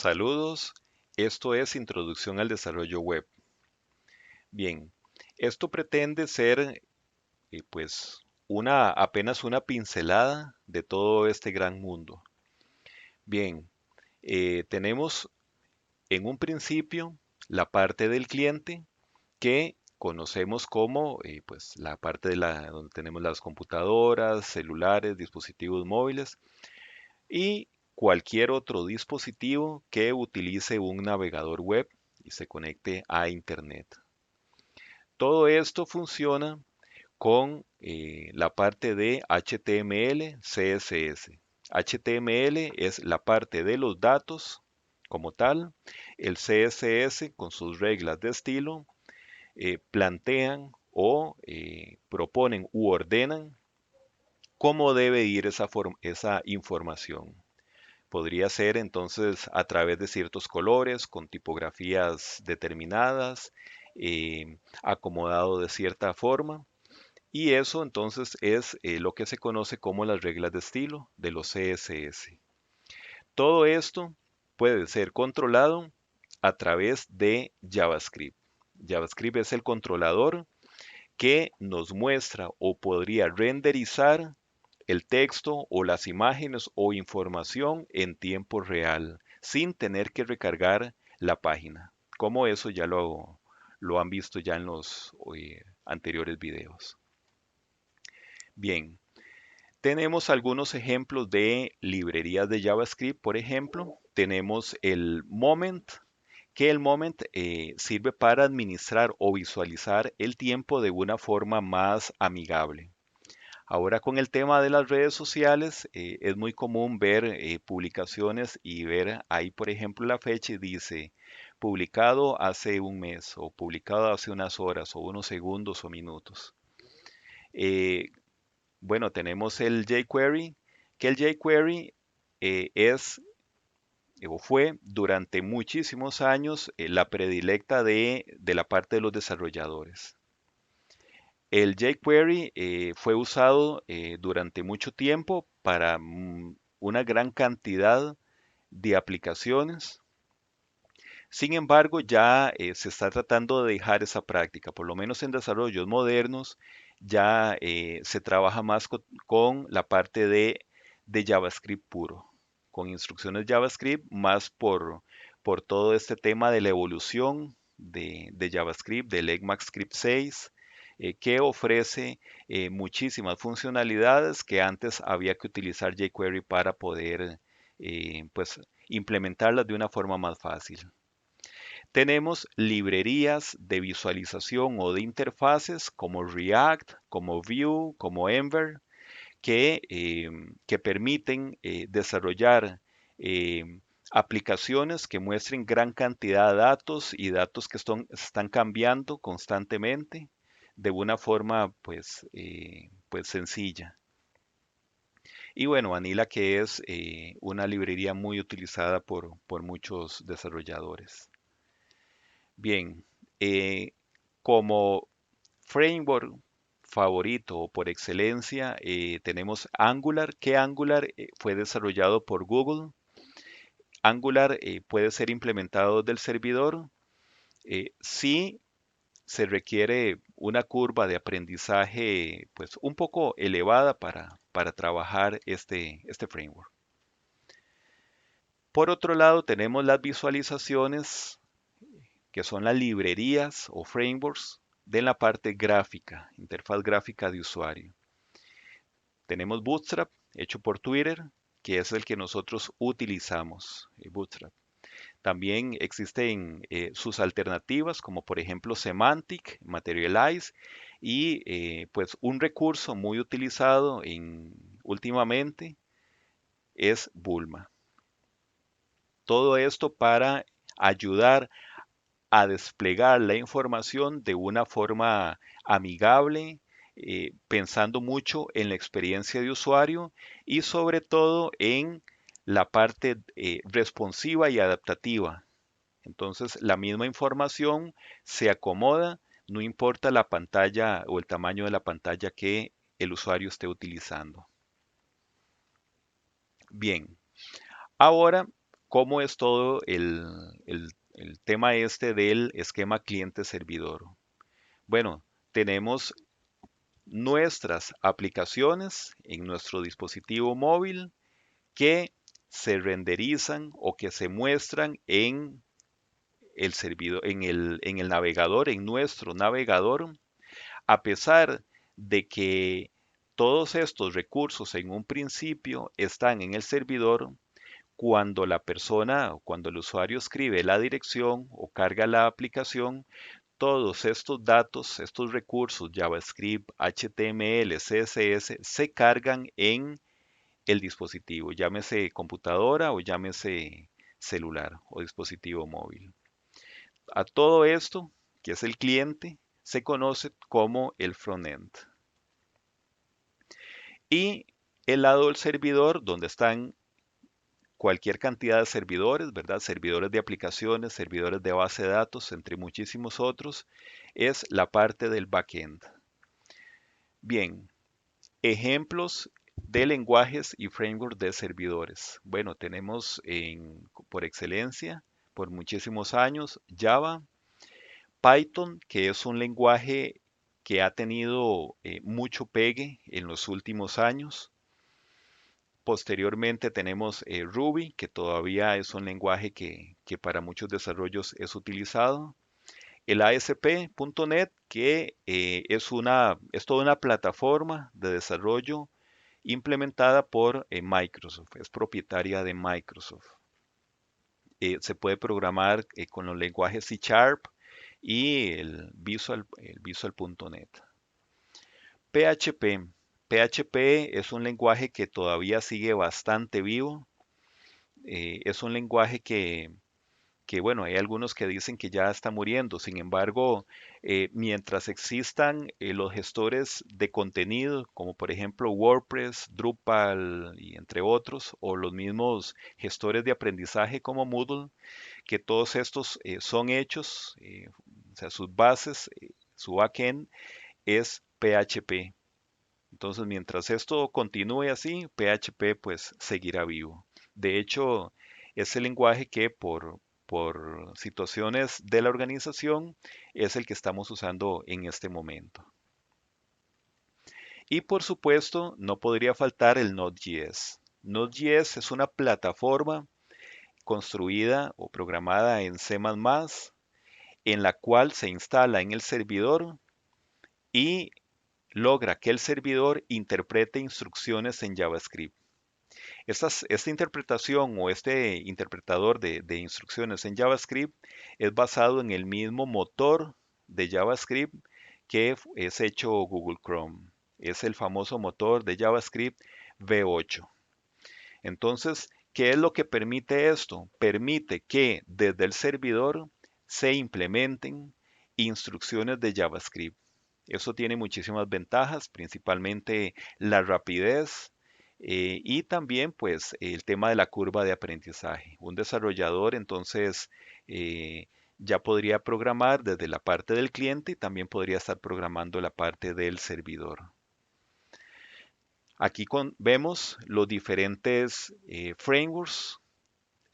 Saludos, esto es Introducción al Desarrollo Web. Bien, esto pretende ser pues apenas una pincelada de todo este gran mundo. Bien, tenemos en un principio la parte del cliente que conocemos como pues la parte donde tenemos las computadoras, celulares, dispositivos móviles y cualquier otro dispositivo que utilice un navegador web y se conecte a Internet. Todo esto funciona con la parte de HTML, CSS. HTML es la parte de los datos como tal. El CSS con sus reglas de estilo plantean o proponen u ordenan cómo debe ir esa información. Podría ser entonces a través de ciertos colores, con tipografías determinadas, acomodado de cierta forma. Y eso entonces es lo que se conoce como las reglas de estilo de los CSS. Todo esto puede ser controlado a través de JavaScript. JavaScript es el controlador que nos muestra o podría renderizar el texto o las imágenes o información en tiempo real, sin tener que recargar la página, como eso ya lo han visto ya en los anteriores videos. Bien, tenemos algunos ejemplos de librerías de JavaScript. Por ejemplo, tenemos el Moment, que el Moment sirve para administrar o visualizar el tiempo de una forma más amigable. Ahora con el tema de las redes sociales, es muy común ver publicaciones y ver ahí, por ejemplo, la fecha y dice publicado hace un mes o publicado hace unas horas o unos segundos o minutos. Eh, bueno, tenemos el jQuery, que el jQuery es o fue durante muchísimos años la predilecta de la parte de los desarrolladores. El jQuery fue usado durante mucho tiempo para una gran cantidad de aplicaciones. Sin embargo, ya se está tratando de dejar esa práctica, por lo menos en desarrollos modernos, ya se trabaja más con la parte de JavaScript puro, con instrucciones JavaScript, más por todo este tema de la evolución de JavaScript, del ECMAScript 6, que ofrece muchísimas funcionalidades que antes había que utilizar jQuery para poder pues, implementarlas de una forma más fácil. Tenemos librerías de visualización o de interfaces como React, como Vue, como Ember, que permiten desarrollar aplicaciones que muestren gran cantidad de datos y datos que están cambiando constantemente de una forma pues sencilla. Y bueno, Vanilla que es una librería muy utilizada por muchos desarrolladores. Bien, como framework favorito o por excelencia, tenemos Angular, que Angular fue desarrollado por Google. Angular puede ser implementado del servidor si se requiere una curva de aprendizaje pues un poco elevada para trabajar este framework. Por otro lado, tenemos las visualizaciones que son las librerías o frameworks de la parte gráfica, interfaz gráfica de usuario. Tenemos Bootstrap, hecho por Twitter, que es el que nosotros utilizamos, Bootstrap. También existen sus alternativas, como por ejemplo Semantic, Materialize, y pues un recurso muy utilizado últimamente es Bulma. Todo esto para ayudar a desplegar la información de una forma amigable, pensando mucho en la experiencia de usuario y sobre todo en la parte responsiva y adaptativa. Entonces, la misma información se acomoda, no importa la pantalla o el tamaño de la pantalla que el usuario esté utilizando. Bien, ahora ¿Cómo es todo el tema este del esquema cliente-servidor? Bueno, tenemos nuestras aplicaciones en nuestro dispositivo móvil que se renderizan o que se muestran en el servidor, en el navegador, en nuestro navegador, a pesar de que todos estos recursos en un principio están en el servidor. Cuando la persona o cuando el usuario escribe la dirección o carga la aplicación, todos estos datos, estos recursos, JavaScript, HTML, CSS, se cargan en el dispositivo, llámese computadora o llámese celular o dispositivo móvil. A todo esto, que es el cliente, se conoce como el frontend. Y el lado del servidor, donde están cualquier cantidad de servidores, ¿verdad? Servidores de aplicaciones, servidores de base de datos, entre muchísimos otros, es la parte del backend. Bien, ejemplos de lenguajes y frameworks de servidores. Bueno, tenemos por excelencia, por muchísimos años, Java, Python, que es un lenguaje que ha tenido mucho pegue en los últimos años. Posteriormente tenemos Ruby, que todavía es un lenguaje que para muchos desarrollos es utilizado. El ASP.NET, que es toda una plataforma de desarrollo implementada por Microsoft, es propietaria de Microsoft. Se puede programar con los lenguajes C Sharp y el Visual.NET. PHP. PHP es un lenguaje que todavía sigue bastante vivo. Es un lenguaje bueno, hay algunos que dicen que ya está muriendo. Sin embargo, mientras existan los gestores de contenido, como por ejemplo WordPress, Drupal y entre otros, o los mismos gestores de aprendizaje como Moodle, que todos estos son hechos, o sea, sus bases, su backend es PHP. Entonces, mientras esto continúe así, PHP pues seguirá vivo. De hecho, es el lenguaje que por situaciones de la organización es el que estamos usando en este momento. Y por supuesto, no podría faltar el Node.js. Node.js es una plataforma construida o programada en C++, en la cual se instala en el servidor y logra que el servidor interprete instrucciones en JavaScript. Esta interpretación o este interpretador de instrucciones en JavaScript es basado en el mismo motor de JavaScript que es hecho Google Chrome. Es el famoso motor de JavaScript V8. Entonces, ¿qué es lo que permite esto? Permite que desde el servidor se implementen instrucciones de JavaScript. Eso tiene muchísimas ventajas, principalmente la rapidez y también pues el tema de la curva de aprendizaje. Un desarrollador entonces ya podría programar desde la parte del cliente y también podría estar programando la parte del servidor. Aquí vemos los diferentes frameworks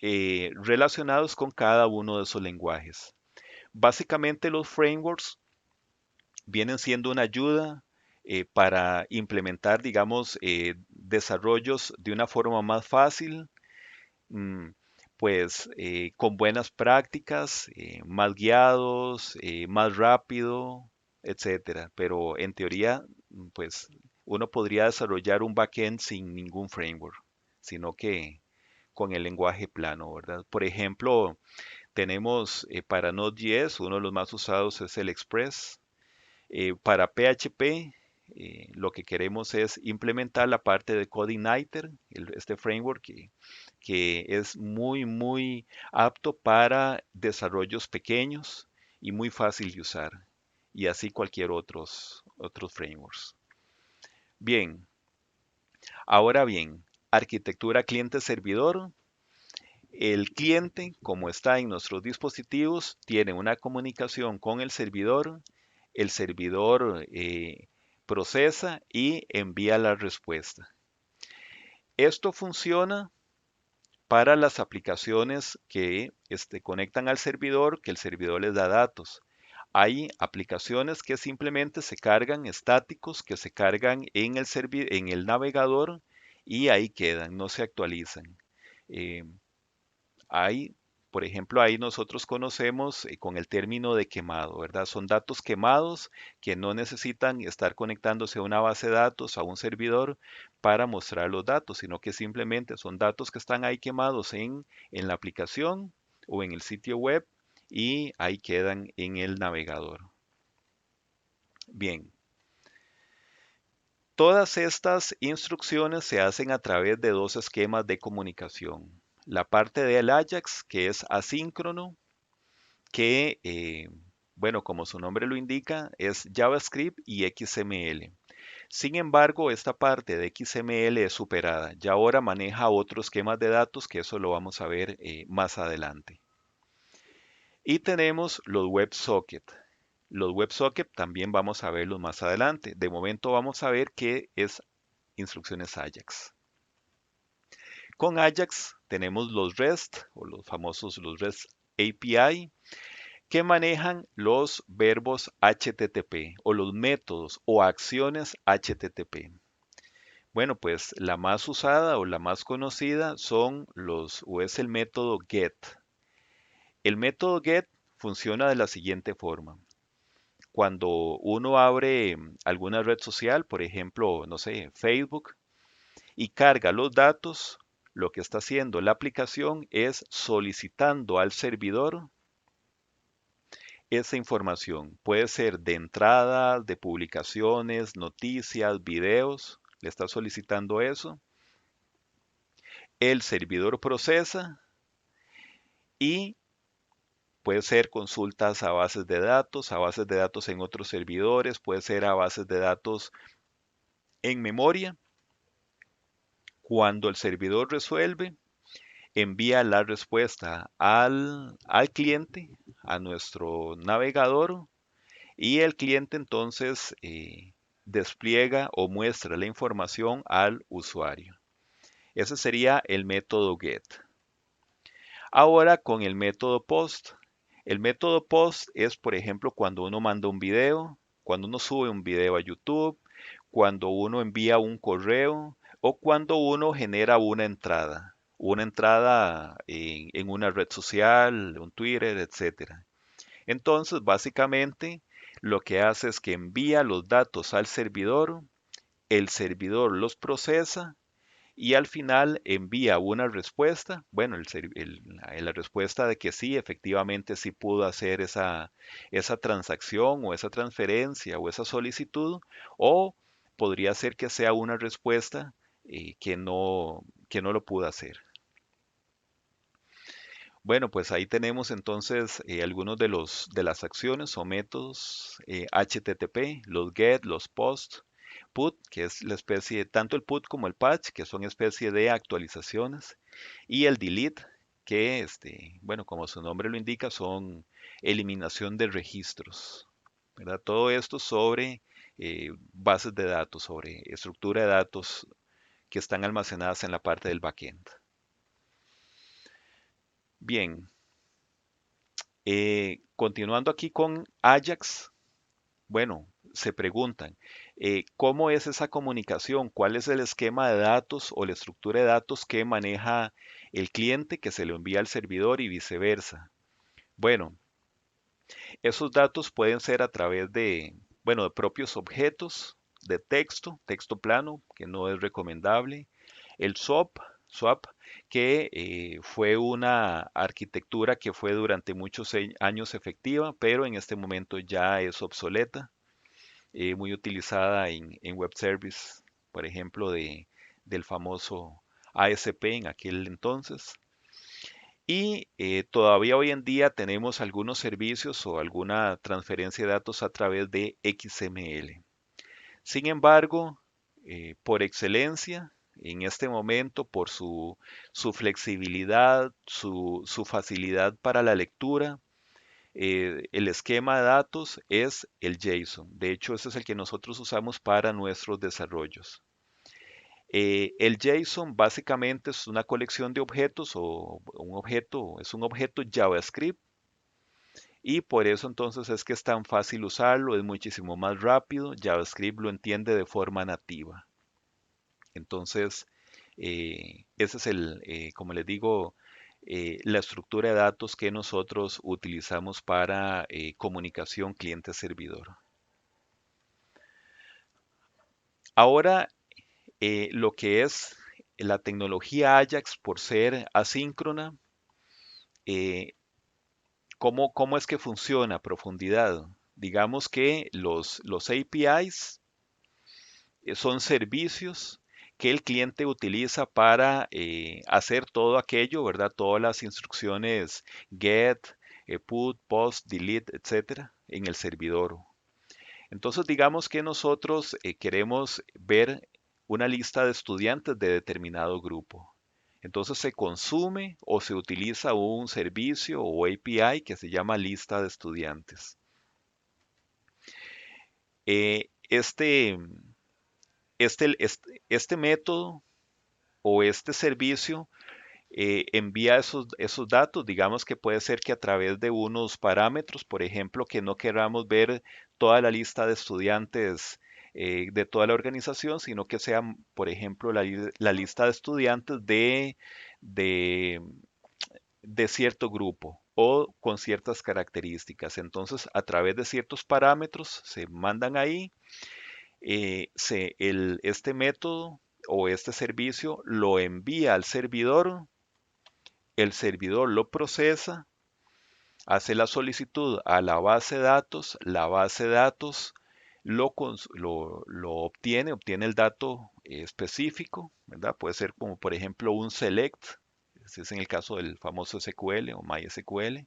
relacionados con cada uno de esos lenguajes. Básicamente los frameworks vienen siendo una ayuda para implementar, digamos, desarrollos de una forma más fácil, mm, pues con buenas prácticas, más guiados, más rápido, etcétera. Pero en teoría, pues uno podría desarrollar un backend sin ningún framework, sino que con el lenguaje plano, ¿verdad? Por ejemplo, tenemos para Node.js, uno de los más usados es el Express. Para PHP, lo que queremos es implementar la parte de CodeIgniter, este framework que es muy apto para desarrollos pequeños y muy fácil de usar. Y así cualquier otros frameworks. Bien, ahora bien, arquitectura cliente-servidor. El cliente, como está en nuestros dispositivos, tiene una comunicación con el servidor procesa y envía la respuesta. Esto funciona para las aplicaciones que conectan al servidor, que el servidor les da datos. Hay aplicaciones que simplemente se cargan estáticos, que se cargan en el navegador y ahí quedan, no se actualizan. Eh, hay, por ejemplo, ahí nosotros conocemos con el término de quemado, ¿verdad? Son datos quemados que no necesitan estar conectándose a una base de datos, a un servidor para mostrar los datos, sino que simplemente son datos que están ahí quemados en la aplicación o en el sitio web y ahí quedan en el navegador. Bien, todas estas instrucciones se hacen a través de dos esquemas de comunicación. La parte del Ajax, que es asíncrono, que, bueno, como su nombre lo indica, es JavaScript y XML. Sin embargo, esta parte de XML es superada. Ya ahora maneja otros esquemas de datos, que eso lo vamos a ver más adelante. Y tenemos los WebSocket. Los WebSocket también vamos a verlos más adelante. De momento vamos a ver qué es instrucciones Ajax. Con Ajax tenemos los REST o los REST API que manejan los verbos HTTP o los métodos o acciones HTTP. Bueno, pues la más usada o la más conocida o es el método GET. El método GET funciona de la siguiente forma. Cuando uno abre alguna red social, por ejemplo, no sé, Facebook, y carga los datos, lo que está haciendo la aplicación es solicitando al servidor esa información. Puede ser de entradas, de publicaciones, noticias, videos. Le está solicitando eso. El servidor procesa y puede ser consultas a bases de datos en otros servidores, puede ser a bases de datos en memoria. Cuando el servidor resuelve, envía la respuesta al cliente, a nuestro navegador, y el cliente entonces despliega o muestra la información al usuario. Ese sería el método GET. Ahora con el método POST. El método POST es, por ejemplo, cuando uno manda un video, cuando uno sube un video a YouTube, cuando uno envía un correo o cuando uno genera una entrada en una red social, un Twitter, etcétera. Entonces, básicamente, lo que hace es que envía los datos al servidor, el servidor los procesa y al final envía una respuesta, bueno, la respuesta de que sí, efectivamente sí pudo hacer esa transacción o esa transferencia o esa solicitud, o podría ser que sea una respuesta que no lo pudo hacer. Bueno, pues ahí tenemos entonces algunos de las acciones o métodos HTTP, los GET, los POST, PUT, que es la especie, tanto el PUT como el patch, que son especie de actualizaciones, y el delete, que bueno, como su nombre lo indica, son eliminación de registros, ¿verdad? Todo esto sobre bases de datos, sobre estructura de datos que están almacenadas en la parte del backend. Bien, continuando aquí con Ajax, bueno, se preguntan, ¿cómo es esa comunicación? ¿Cuál es el esquema de datos o la estructura de datos que maneja el cliente que se lo envía al servidor y viceversa? Bueno, esos datos pueden ser a través bueno, de propios objetos de texto plano, que no es recomendable, el SWAP, que fue una arquitectura que fue durante muchos años efectiva, pero en este momento ya es obsoleta, muy utilizada en web service, por ejemplo, del famoso ASP en aquel entonces. Y todavía hoy en día tenemos algunos servicios o alguna transferencia de datos a través de XML. Sin embargo, por excelencia, en este momento, por su flexibilidad, su facilidad para la lectura, el esquema de datos es el JSON. De hecho, ese es el que nosotros usamos para nuestros desarrollos. El JSON básicamente es una colección de objetos o un objeto, es un objeto JavaScript y por eso entonces es que es tan fácil usarlo, es muchísimo más rápido, JavaScript lo entiende de forma nativa. Entonces, ese es como les digo, la estructura de datos que nosotros utilizamos para comunicación cliente-servidor. Ahora, lo que es la tecnología Ajax por ser asíncrona, eh, ¿cómo es que funciona a profundidad? Digamos que los APIs son servicios que el cliente utiliza para hacer todo aquello, ¿verdad? Todas las instrucciones get, put, post, delete, etcétera, en el servidor. Entonces, digamos que nosotros queremos ver una lista de estudiantes de determinado grupo. Entonces se consume o se utiliza un servicio o API que se llama lista de estudiantes. Este, este método o este servicio envía esos datos, digamos que puede ser que a través de unos parámetros, por ejemplo, que no queramos ver toda la lista de estudiantes de toda la organización, sino que sea, por ejemplo, la lista de estudiantes de, de cierto grupo o con ciertas características. Entonces, a través de ciertos parámetros se mandan ahí, este método o este servicio lo envía al servidor, el servidor lo procesa, hace la solicitud a la base de datos lo obtiene el dato específico, ¿verdad? Puede ser como por ejemplo un select, ese es en el caso del famoso SQL o MySQL,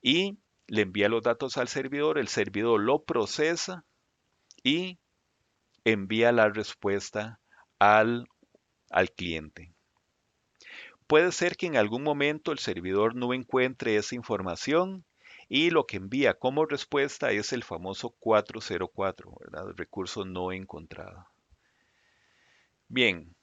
y le envía los datos al servidor, el servidor lo procesa y envía la respuesta al, al cliente. Puede ser que en algún momento el servidor no encuentre esa información y lo que envía como respuesta es el famoso 404, ¿verdad? El recurso no encontrado. Bien,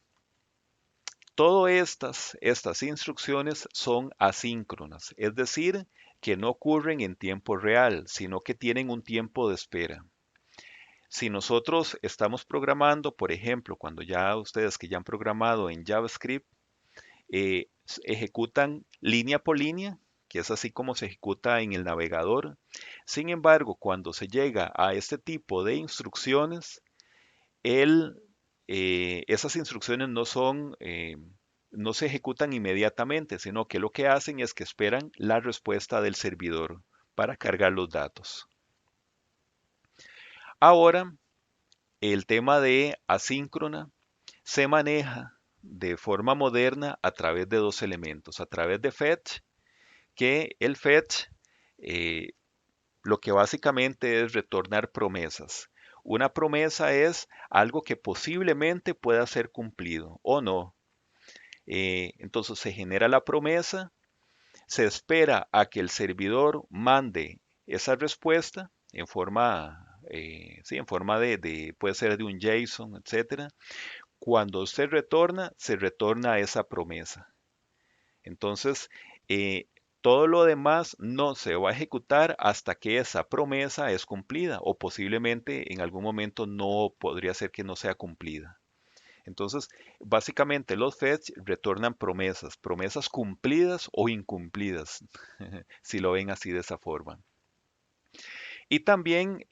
todas estas instrucciones son asíncronas, es decir, que no ocurren en tiempo real, sino que tienen un tiempo de espera. Si nosotros estamos programando, por ejemplo, cuando ya ustedes que ya han programado en JavaScript, ejecutan línea por línea, que es así como se ejecuta en el navegador. Sin embargo, cuando se llega a este tipo de instrucciones, esas instrucciones no se ejecutan inmediatamente, sino que lo que hacen es que esperan la respuesta del servidor para cargar los datos. Ahora, el tema de asíncrona se maneja de forma moderna a través de dos elementos, a través de fetch, que el fetch eh, lo que básicamente es retornar promesas. Una promesa es algo que posiblemente pueda ser cumplido o no. Entonces se genera la promesa, se espera a que el servidor mande esa respuesta en forma, sí, en forma puede ser de un JSON, etcétera. Cuando se retorna esa promesa. Entonces, eh, todo lo demás no se va a ejecutar hasta que esa promesa es cumplida o posiblemente en algún momento no podría ser que no sea cumplida. Entonces, básicamente los fetch retornan promesas, promesas cumplidas o incumplidas, si lo ven así de esa forma. Y también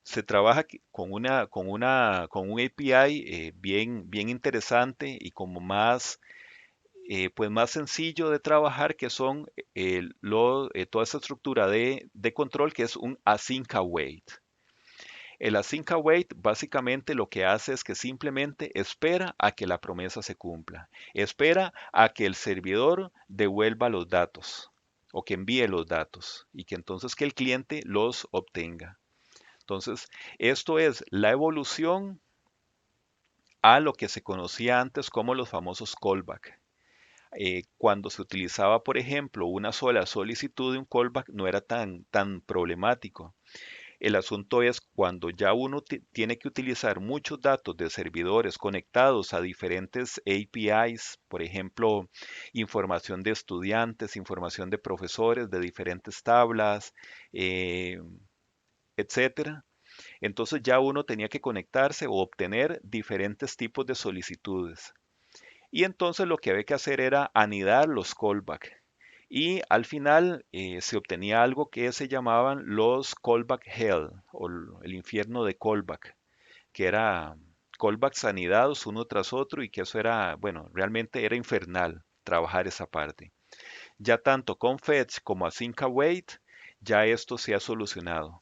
se trabaja con un API bien interesante y como pues más sencillo de trabajar, que son toda esta estructura de control que es un async await. El async await básicamente lo que hace es que simplemente espera a que la promesa se cumpla, espera a que el servidor devuelva los datos o que envíe los datos y que entonces que el cliente los obtenga. Entonces, esto es la evolución a lo que se conocía antes como los famosos callback. Cuando se utilizaba, por ejemplo, una sola solicitud de un callback, no era tan problemático. El asunto es cuando ya uno tiene que utilizar muchos datos de servidores conectados a diferentes APIs, por ejemplo, información de estudiantes, información de profesores de diferentes tablas, eh, etcétera. Entonces ya uno tenía que conectarse o obtener diferentes tipos de solicitudes. Y entonces lo que había que hacer era anidar los callback. Y al final se obtenía algo que se llamaban los callback hell o el infierno de callback, que era callbacks anidados uno tras otro y que eso era, bueno, realmente era infernal trabajar esa parte. Ya tanto con fetch como async await, ya esto se ha solucionado.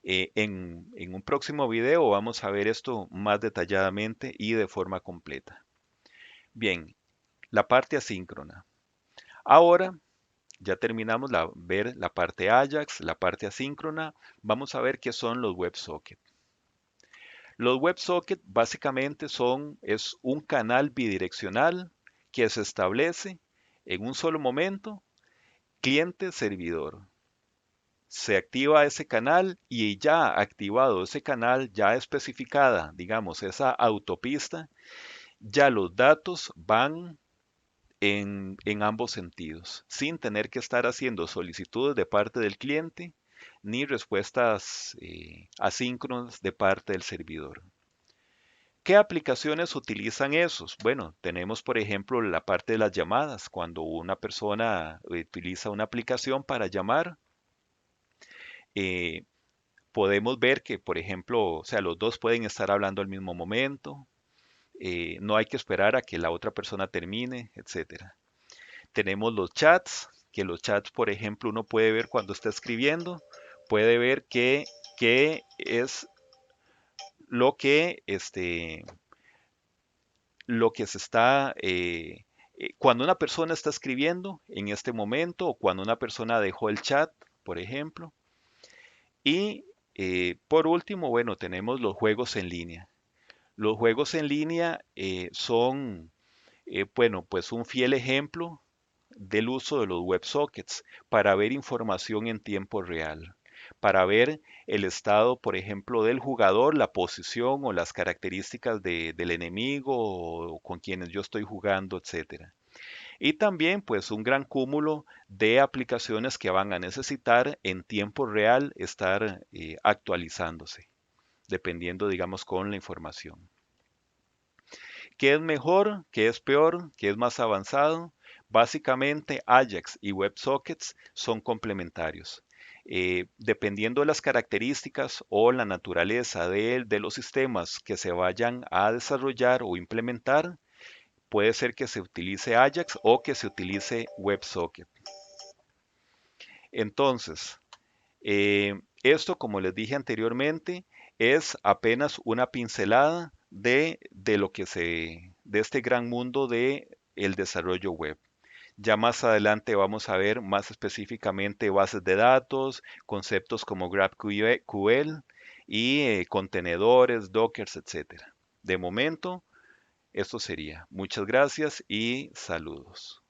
En un próximo video vamos a ver esto más detalladamente y de forma completa. Bien, la parte asíncrona. Ahora ya terminamos ver la parte Ajax, la parte asíncrona. Vamos a ver qué son los WebSockets. Los WebSockets básicamente es un canal bidireccional que se establece en un solo momento, cliente-servidor. Se activa ese canal y ya activado ese canal, ya especificada, digamos, esa autopista, ya los datos van en ambos sentidos, sin tener que estar haciendo solicitudes de parte del cliente ni respuestas asíncronas de parte del servidor. ¿Qué aplicaciones utilizan esos? Bueno, tenemos por ejemplo la parte de las llamadas. Cuando una persona utiliza una aplicación para llamar, eh, podemos ver que, por ejemplo, o sea, los dos pueden estar hablando al mismo momento, no hay que esperar a que la otra persona termine, etcétera. Tenemos los chats, que los chats, por ejemplo, uno puede ver cuando está escribiendo, puede ver qué es lo que, lo que se está, cuando una persona está escribiendo en este momento o cuando una persona dejó el chat, por ejemplo. Y por último, bueno, tenemos los juegos en línea. Los juegos en línea son, bueno, pues un fiel ejemplo del uso de los WebSockets para ver información en tiempo real, para ver el estado, por ejemplo, del jugador, la posición o las características del enemigo o con quienes yo estoy jugando, etcétera. Y también, pues, un gran cúmulo de aplicaciones que van a necesitar en tiempo real estar actualizándose, dependiendo, digamos, con la información. ¿Qué es mejor? ¿Qué es peor? ¿Qué es más avanzado? Básicamente, Ajax y WebSockets son complementarios. Dependiendo de las características o la naturaleza de los sistemas que se vayan a desarrollar o implementar, puede ser que se utilice Ajax o que se utilice WebSocket. Entonces, esto, como les dije anteriormente, es apenas una pincelada de lo que de este gran mundo de el desarrollo web. Ya más adelante vamos a ver más específicamente bases de datos, conceptos como GraphQL y contenedores, dockers, etcétera. De momento, esto sería. Muchas gracias y saludos.